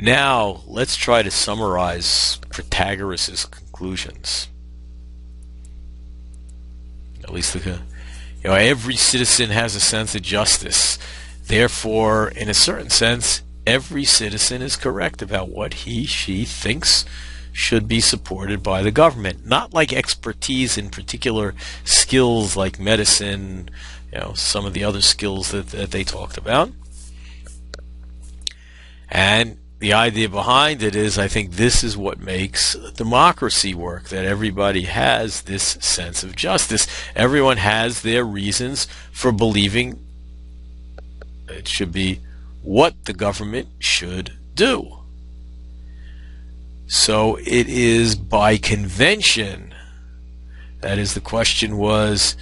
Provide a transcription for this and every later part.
Now, let's try to summarize Protagoras' conclusions. At least, every citizen has a sense of justice. Therefore, in a certain sense, every citizen is correct about what she thinks should be supported by the government. Not like expertise in particular skills like medicine, some of the other skills that they talked about. And the idea behind it is, I think this is what makes democracy work, that everybody has this sense of justice. Everyone has their reasons for believing it should be what the government should do. So it is by convention. That is, the question was,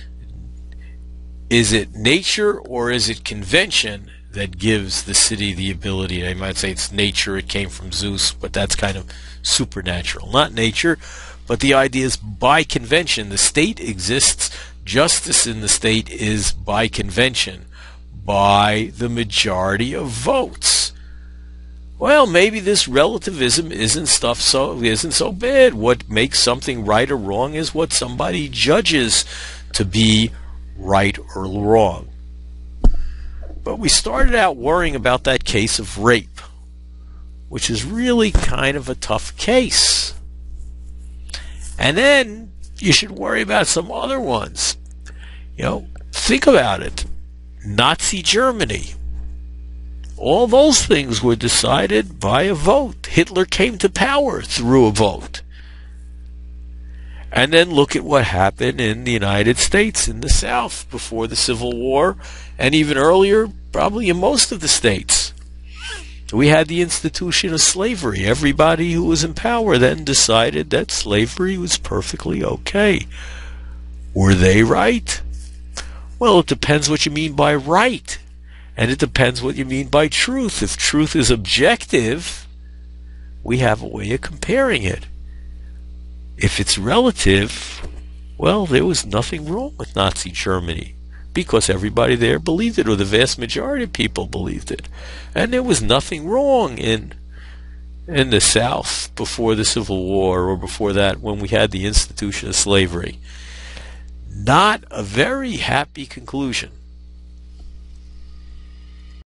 is it nature or is it convention that gives the city the ability? They might say it's nature, it came from Zeus, but that's kind of supernatural. Not nature, but the idea is by convention. The state exists. Justice in the state is by convention, by the majority of votes. Well, maybe this relativism isn't so bad. What makes something right or wrong is what somebody judges to be right or wrong. But we started out worrying about that case of rape, which is really kind of a tough case. And then you should worry about some other ones. Think about it. Nazi Germany. All those things were decided by a vote. Hitler came to power through a vote. And then look at what happened in the United States, in the South, before the Civil War, and even earlier, probably in most of the states. We had the institution of slavery. Everybody who was in power then decided that slavery was perfectly okay. Were they right? Well, it depends what you mean by right. And it depends what you mean by truth. If truth is objective, we have a way of comparing it. If it's relative, well, there was nothing wrong with Nazi Germany because everybody there believed it, or the vast majority of people believed it. And there was nothing wrong in the South before the Civil War, or before that, when we had the institution of slavery. Not a very happy conclusion.